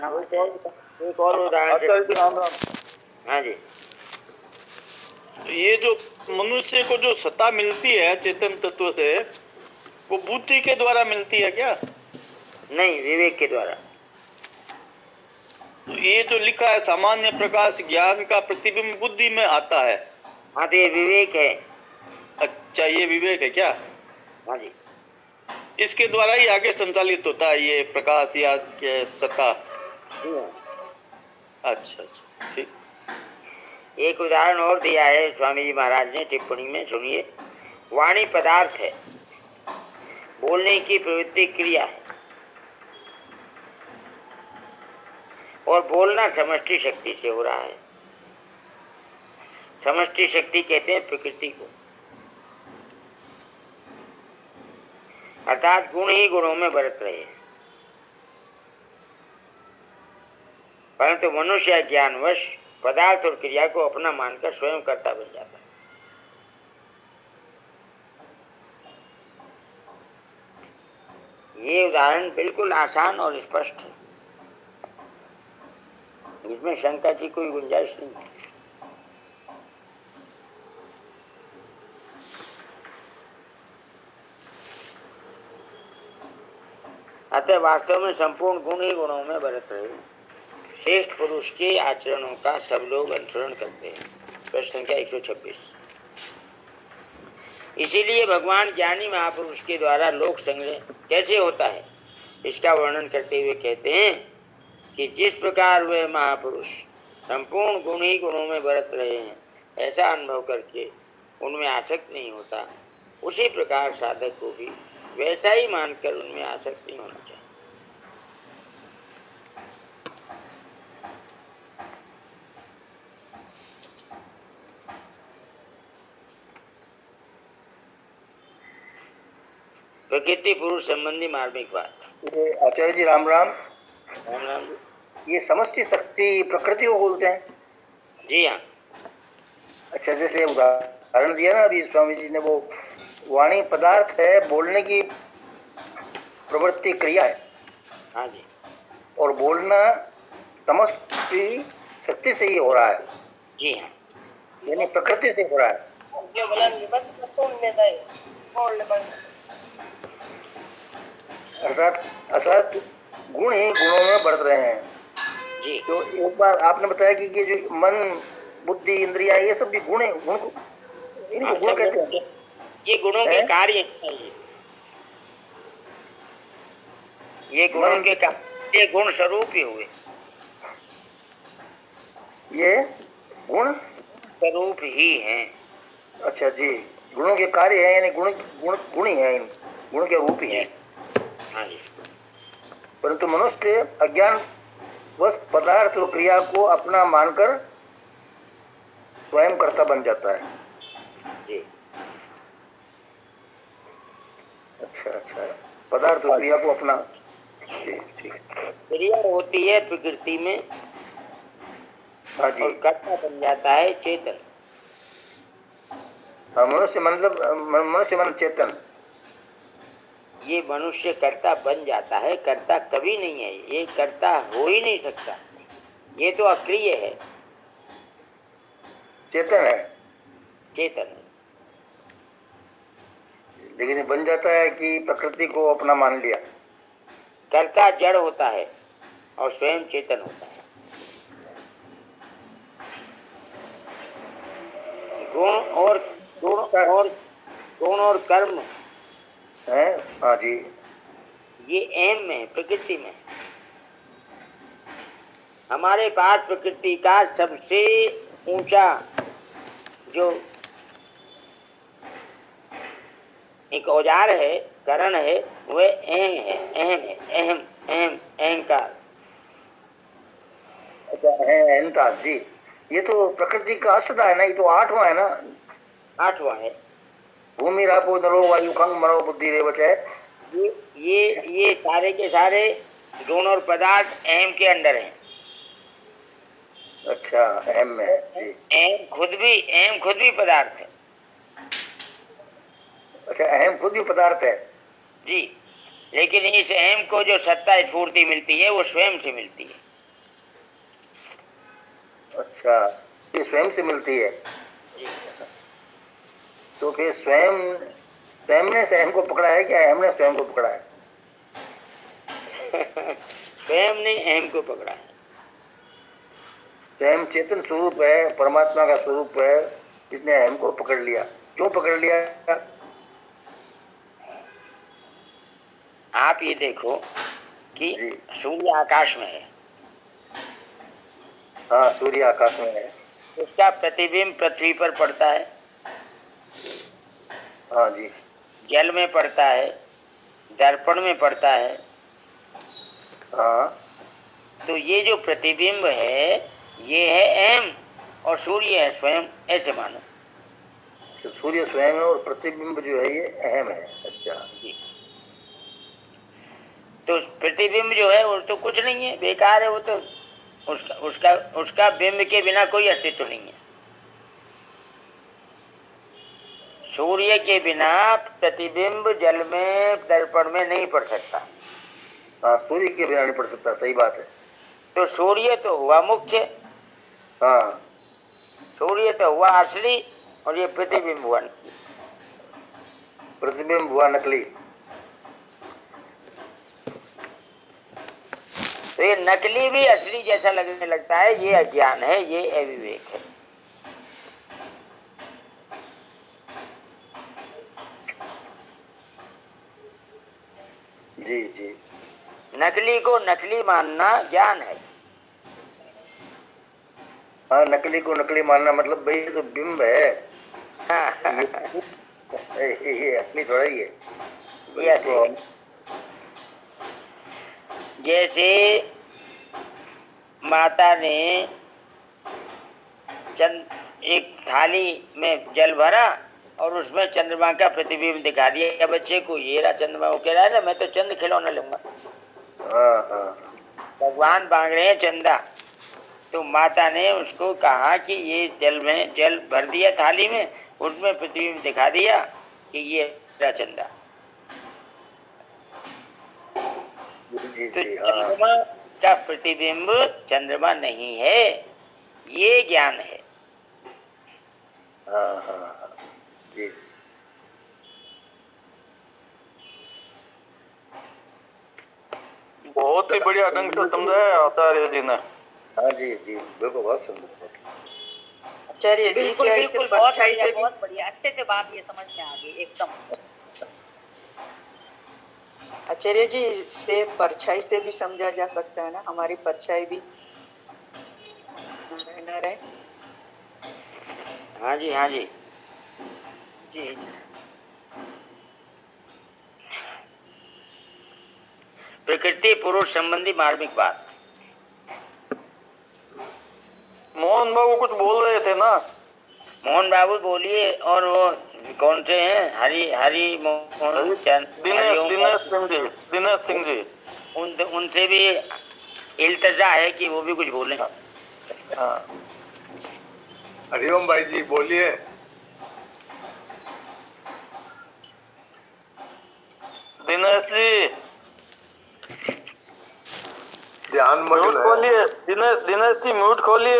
एक और उदाहरण। राम राम। हाँ जी। ये जो मनुष्य को जो सत्ता मिलती है चेतन तत्व से, वो बुद्धि के द्वारा मिलती है क्या? नहीं, विवेक के द्वारा। तो ये जो लिखा है सामान्य प्रकाश ज्ञान का प्रतिबिंब बुद्धि में आता है। हाँ, तो ये विवेक है। अच्छा, ये विवेक है क्या? हाँ जी। इसके द्वारा ही आगे संचालित होता है ये प्रकाश या सत्ता। जी हाँ। अच्छा अच्छा, ठीक। एक उदाहरण और दिया है स्वामी जी महाराज ने टिप्पणी में, सुनिए। वाणी पदार्थ है, बोलने की प्रवृत्ति क्रिया है, और बोलना समष्टि शक्ति से हो रहा है। समष्टि शक्ति कहते हैं प्रकृति को, अर्थात गुण ही गुणों में बरत रहे हैं। परंतु मनुष्य ज्ञानवश पदार्थ और क्रिया को अपना मानकर स्वयं कर्ता बन जाता है। ये उदाहरण बिल्कुल आसान और स्पष्ट है, इसमें शंका की कोई गुंजाइश नहीं है। अतः वास्तव में संपूर्ण गुण ही गुणों में बरत रहे हैं। श्रेष्ठ पुरुष के आचरणों का सब लोग अनुसरण करते हैं। प्रश्न संख्या 126। इसीलिए भगवान ज्ञानी महापुरुष के द्वारा लोक संग्रह कैसे होता है, इसका वर्णन करते हुए कहते हैं कि जिस प्रकार वे महापुरुष संपूर्ण गुण ही गुणों में बरत रहे हैं, ऐसा अनुभव करके उनमें आसक्त नहीं होता, उसी प्रकार साधक को भी वैसा ही मानकर उनमें आसक्त नहीं होना चाहिए। प्रकृति पुरुष संबंधी मार्मिक बात। ये आचार्य जी राम राम। राम राम जी। ये समष्टि शक्ति प्रकृति को बोलते हैं? जी हाँ। अच्छा, जैसे उदाहरण दिया ना अभी स्वामी जी ने, वो वाणी पदार्थ है, बोलने की प्रवृत्ति क्रिया है। हाँ जी। और बोलना समष्टि शक्ति से ही हो रहा है। जी हाँ। यानी प्रकृति से हो रहा है। अर्थात गुण ही गुणों में बढ़ रहे हैं। जी। तो एक बार आपने बताया कि ये जो मन, बुद्धि, इंद्रिया, ये सब भी गुण है, गुण को इनको गुण कहते हैं। ये गुणों के कार्य हैं। ये गुणों के कार्य, गुण स्वरूप ही हुए। ये गुण स्वरूप ही हैं। अच्छा जी, गुणों के कार्य है, यानी गुण गुण गुण ही है, गुण के रूप ही है। हाँ जी। परंतु मनुष्य अज्ञान वश पदार्थ और क्रिया को अपना मानकर स्वयं कर्ता बन जाता है। जी। अच्छा अच्छा, पदार्थ और क्रिया को अपना, ठीक। क्रिया होती है प्रकृति में। हाँ जी। और कर्ता बन जाता है चेतन। मनुष्य मतलब मनुष्य मन चेतन। ये मनुष्य कर्ता बन जाता है, कर्ता कभी नहीं है, ये कर्ता हो ही नहीं सकता, ये तो अक्रिय है। चेतन है, चेतन है। लेकिन ये बन जाता है कि प्रकृति को अपना मान लिया। कर्ता जड़ होता है और स्वयं चेतन होता है। गुण और कर्म है। हाँ जी। ये एम में, प्रकृति में। हमारे पास प्रकृति का सबसे ऊंचा जो एक औजार है, करण है, वह अहम है। अहम है, अहम अहम अहंकार। अच्छा, अहंकार जी, ये तो प्रकृति का अष्टधा है ना, ये तो आठवां है ना। आठवां है। भूमि रापो नरो वायु खंग मनो बुद्धि रेवत है। ये सारे के सारे गुण और पदार्थ अहम के अंडर हैं। अच्छा, अहम में जी। अहम खुद भी पदार्थ है। अच्छा, अहम खुद भी पदार्थ है जी। लेकिन इस अहम को जो सत्ता स्फूर्ति मिलती है, वो स्वयं से मिलती है। अच्छा, ये स्वयं से मिलती है। जी। तो फिर स्वयं स्वयं ने स्वयं को पकड़ा है क्या अहम ने स्वयं को पकड़ा है? स्वयं ने अहम को पकड़ा है। स्वयं चेतन स्वरूप है, परमात्मा का स्वरूप है, इसने अहम को पकड़ लिया। क्यों पकड़ लिया? आप ये देखो कि जी। सूर्य आकाश में है, हाँ, सूर्य आकाश में है। उसका प्रतिबिंब पृथ्वी पर पड़ता है, हाँ जी। जल में पड़ता है, दर्पण में पड़ता है। हाँ, तो ये जो प्रतिबिंब है ये है अहम और सूर्य है स्वयं, ऐसे मानो। तो सूर्य स्वयं है और प्रतिबिंब जो है ये अहम है। अच्छा जी। तो प्रतिबिंब जो है वो तो कुछ नहीं है, बेकार है वो तो, उसका उसका उसका बिंब के बिना कोई अस्तित्व नहीं है। सूर्य के बिना प्रतिबिंब जल में दर्पण में नहीं पड़ सकता। हाँ, सूर्य के बिना नहीं पड़ सकता, सही बात है। तो सूर्य तो हुआ मुख्य, हाँ, सूर्य तो हुआ असली, और ये प्रतिबिंब हुआ नकली। प्रतिबिंब हुआ नकली। तो ये नकली भी असली जैसा लगने लगता है, ये अज्ञान है, ये अविवेक है। जी जी। नकली को नकली मानना ज्ञान है। हाँ, नकली को नकली मानना मतलब भाई ये तो बिंब है, ये असली थोड़ा ही है। ये असली है। जैसे माता ने एक थाली में जल भरा और उसमें चंद्रमा का प्रतिबिंब दिखा दिया बच्चे को, ये रहा चंद्रमा। वो कह रहा है ना मैं तो चंद खिलौना लूंगा। हाँ हाँ। भगवान मांग रहे हैं चंदा, तो माता ने उसको कहा कि ये जल भर दिया थाली में, उसमें प्रतिबिंब दिखा दिया कि ये रहा चंदा। जी तो जी। हाँ चंद्रमा का प्रतिबिंब चंद्रमा नहीं है, ये ज्ञान है। हाँ हाँ हाँ। जी। बहुत ही बढ़िया ढंग से समझाया आचार्य जी ने। हाँ जी जी, बिल्कुल बहुत सुंदर। आचार्य जी बिल्कुल क्या बिल्कुल, इसे बहुत परछाई बढ़िया, से भी, बहुत बढ़िया, अच्छे से बात ये समझ में आ गई एकदम। आचार्य जी से परछाई से भी समझा जा सकता है ना, हमारी परछाई भी न रहे। हाँ जी, हाँ जी। जी जी। प्रकृति पुरुष संबंधी मार्मिक बात। मोहन बाबू कुछ बोल रहे थे ना? मोहन बाबू बोलिए। और वो कौन से हैं, हरि हरि मोहन चंद, दिनेश सिंह जी, उनसे भी इल्तजा है कि वो भी कुछ बोले। हाँ। हरिओम भाई जी बोलिए। दिनेश जी ध्यान म्यूट मग्न है। खोलिए, दिनेश जी म्यूट खोलिए।